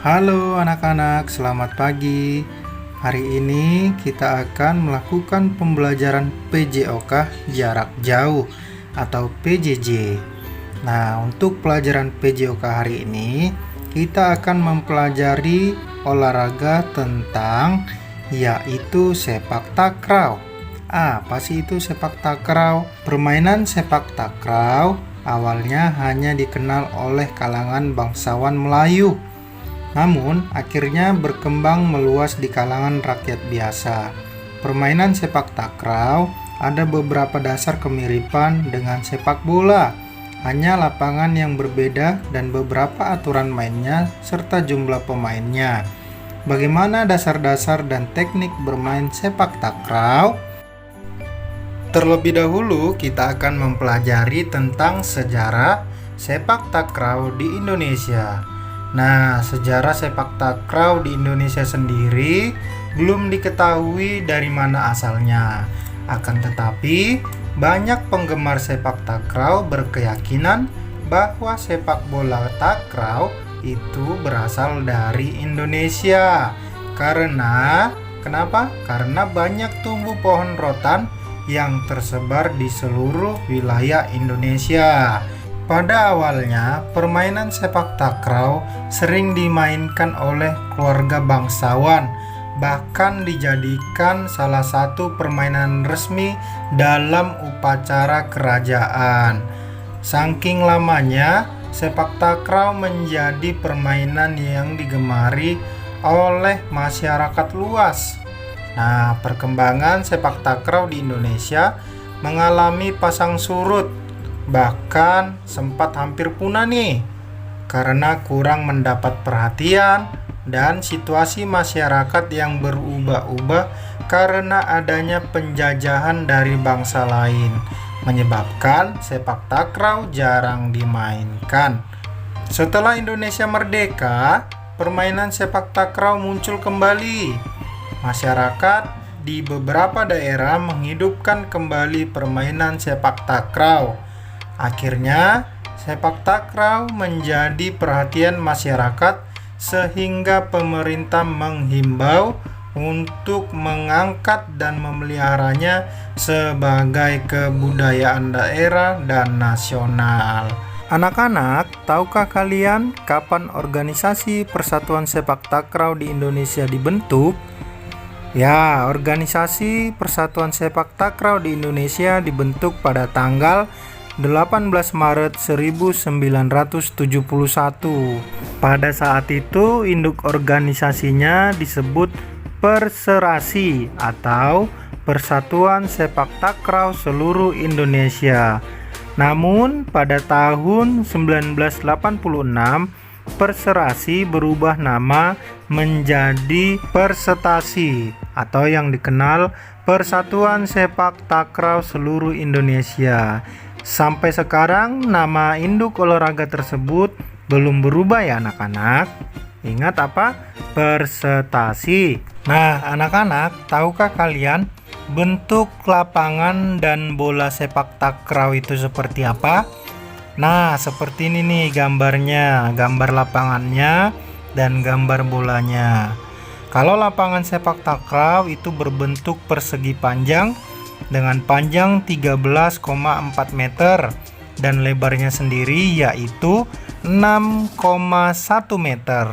Halo anak-anak, selamat pagi. Hari ini kita akan melakukan pembelajaran PJOK jarak jauh atau PJJ. Nah, untuk pelajaran PJOK hari ini, kita akan mempelajari olahraga tentang yaitu sepak takraw. Apa sih itu sepak takraw? Permainan sepak takraw awalnya hanya dikenal oleh kalangan bangsawan Melayu. Namun, akhirnya berkembang meluas di kalangan rakyat biasa. Permainan sepak takraw ada beberapa dasar kemiripan dengan sepak bola. Hanya lapangan yang berbeda dan beberapa aturan mainnya serta jumlah pemainnya. Bagaimana dasar-dasar dan teknik bermain sepak takraw? Terlebih dahulu, kita akan mempelajari tentang sejarah sepak takraw di Indonesia. Nah, sejarah sepak takraw di Indonesia sendiri belum diketahui dari mana asalnya. Akan tetapi, banyak penggemar sepak takraw berkeyakinan bahwa sepak bola takraw itu berasal dari Indonesia. Kenapa? Karena banyak tumbuh pohon rotan yang tersebar di seluruh wilayah Indonesia. Pada awalnya, permainan sepak takraw sering dimainkan oleh keluarga bangsawan, bahkan dijadikan salah satu permainan resmi dalam upacara kerajaan. Saking lamanya, sepak takraw menjadi permainan yang digemari oleh masyarakat luas. Nah, perkembangan sepak takraw di Indonesia mengalami pasang surut. Bahkan sempat hampir punah nih karena kurang mendapat perhatian dan situasi masyarakat yang berubah-ubah karena adanya penjajahan dari bangsa lain, menyebabkan sepak takraw jarang dimainkan. Setelah Indonesia merdeka, permainan sepak takraw muncul kembali. Masyarakat di beberapa daerah menghidupkan kembali permainan sepak takraw. Akhirnya, sepak takraw menjadi perhatian masyarakat sehingga pemerintah menghimbau untuk mengangkat dan memeliharanya sebagai kebudayaan daerah dan nasional. Anak-anak, tahukah kalian kapan organisasi Persatuan Sepak Takraw di Indonesia dibentuk? Ya, organisasi Persatuan Sepak Takraw di Indonesia dibentuk pada tanggal 18 Maret 1971. Pada saat itu, induk organisasinya disebut Perserasi atau Persatuan Sepak Takraw Seluruh Indonesia. Namun, pada tahun 1986, Perserasi berubah nama menjadi Persetasi atau yang dikenal Persatuan Sepak Takraw Seluruh Indonesia. Sampai sekarang nama induk olahraga tersebut belum berubah ya anak-anak. Ingat apa? Persetasi. Nah, anak-anak, tahukah kalian bentuk lapangan dan bola sepak takraw itu seperti apa? Nah, seperti ini nih gambarnya, gambar lapangannya dan gambar bolanya. Kalau lapangan sepak takraw itu berbentuk persegi panjang dengan panjang 13,4 meter dan lebarnya sendiri yaitu 6,1 meter.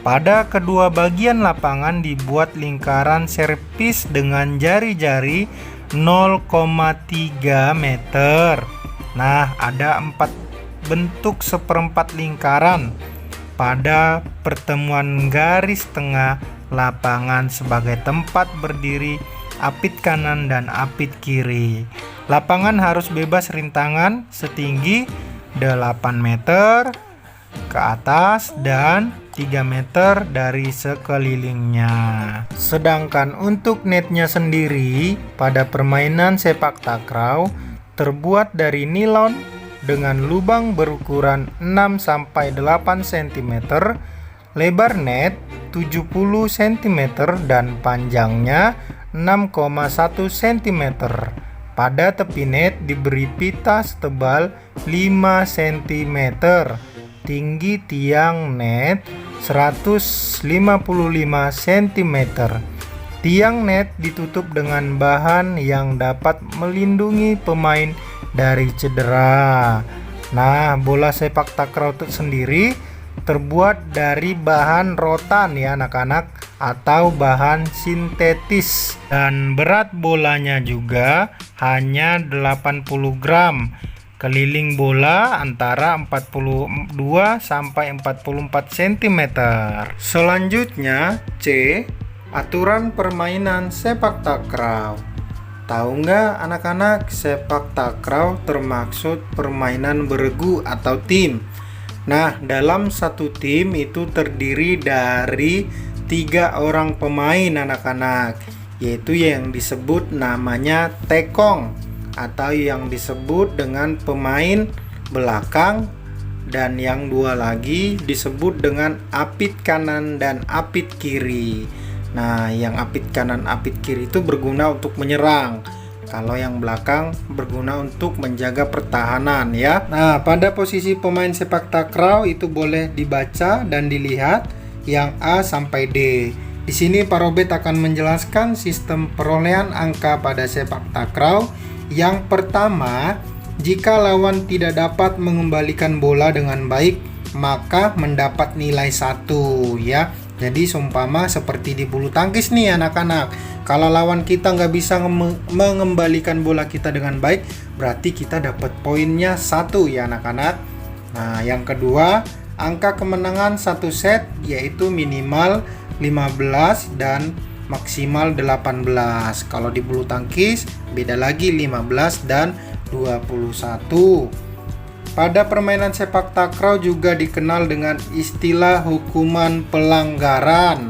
Pada kedua bagian lapangan dibuat lingkaran serpis dengan jari-jari 0,3 meter. Nah, ada 4 bentuk seperempat lingkaran pada pertemuan garis tengah lapangan sebagai tempat berdiri apit kanan dan apit kiri. Lapangan harus bebas rintangan setinggi 8 meter ke atas dan 3 meter dari sekelilingnya. Sedangkan untuk netnya sendiri pada permainan sepak takraw terbuat dari nilon dengan lubang berukuran 6-8 cm, lebar net 70 cm dan panjangnya 6,1 cm. Pada tepi net diberi pita setebal 5 cm. Tinggi tiang net 155 cm. Tiang net ditutup dengan bahan yang dapat melindungi pemain dari cedera. Nah, bola sepak takraw itu sendiri terbuat dari bahan rotan ya anak-anak, atau bahan sintetis, dan berat bolanya juga hanya 80 gram. Keliling bola antara 42 sampai 44 cm. Selanjutnya C, aturan permainan sepak takraw. Tahu nggak anak-anak, sepak takraw termaksud permainan beregu atau tim. Nah, dalam satu tim itu terdiri dari 3 orang pemain anak-anak, yaitu yang disebut namanya tekong, atau yang disebut dengan pemain belakang, dan yang 2 lagi disebut dengan apit kanan dan apit kiri. Nah, yang apit kanan apit kiri itu berguna untuk menyerang, kalau yang belakang berguna untuk menjaga pertahanan ya. Nah, pada posisi pemain sepak takraw itu boleh dibaca dan dilihat yang A sampai D. Di sini Pak Robert akan menjelaskan sistem perolehan angka pada sepak takraw. Yang pertama, jika lawan tidak dapat mengembalikan bola dengan baik, maka mendapat nilai 1 ya. Jadi seumpama seperti di bulu tangkis nih anak-anak, kalau lawan kita nggak bisa mengembalikan bola kita dengan baik, berarti kita dapat poinnya 1 ya anak-anak. Nah, yang kedua, angka kemenangan satu set yaitu minimal 15 dan maksimal 18. Kalau di bulu tangkis beda lagi, 15 dan 21. Pada permainan sepak takraw juga dikenal dengan istilah hukuman pelanggaran.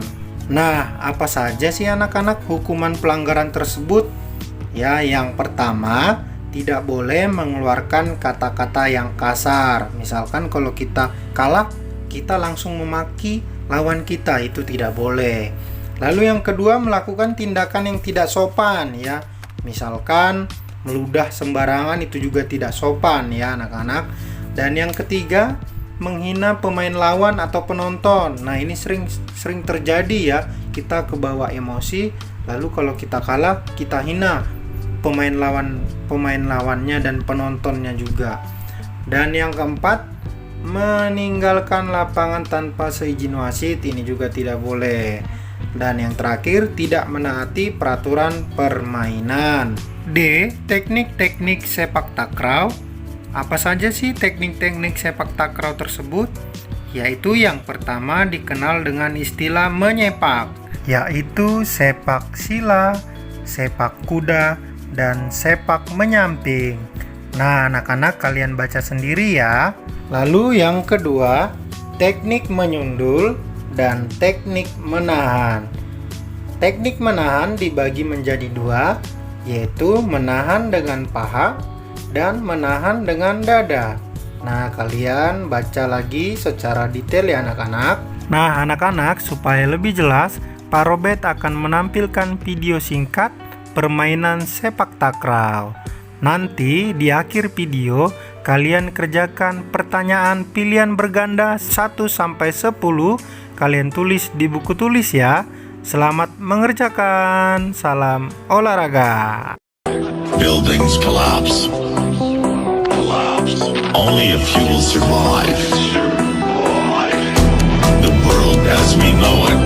Nah, apa saja sih anak-anak hukuman pelanggaran tersebut? Ya, yang pertama, tidak boleh mengeluarkan kata-kata yang kasar. Misalkan kalau kita kalah, kita langsung memaki lawan kita, itu tidak boleh. Lalu yang kedua, melakukan tindakan yang tidak sopan ya. Misalkan meludah sembarangan, itu juga tidak sopan ya anak-anak. Dan yang ketiga, menghina pemain lawan atau penonton. Nah, ini sering terjadi ya. Kita kebawa emosi, lalu kalau kita kalah, kita hina pemain lawannya dan penontonnya juga. Dan yang keempat, meninggalkan lapangan tanpa seizin wasit, ini juga tidak boleh. Dan yang terakhir, tidak menaati peraturan permainan. D. Teknik-teknik sepak takraw. Apa saja sih teknik-teknik sepak takraw tersebut? Yaitu yang pertama dikenal dengan istilah menyepak, yaitu sepak sila, sepak kuda, dan sepak menyamping. Nah, anak-anak kalian baca sendiri ya. Lalu yang kedua, teknik menyundul dan teknik menahan. Teknik menahan dibagi menjadi 2, yaitu menahan dengan paha dan menahan dengan dada. Nah, kalian baca lagi secara detail ya anak-anak. Nah, anak-anak, supaya lebih jelas, Pak Robert akan menampilkan video singkat permainan sepak takraw. Nanti di akhir video kalian kerjakan pertanyaan pilihan berganda 1 sampai 10. Kalian tulis di buku tulis ya. Selamat mengerjakan. Salam olahraga. Buildings collapse. Only a few will survive. The world as we know it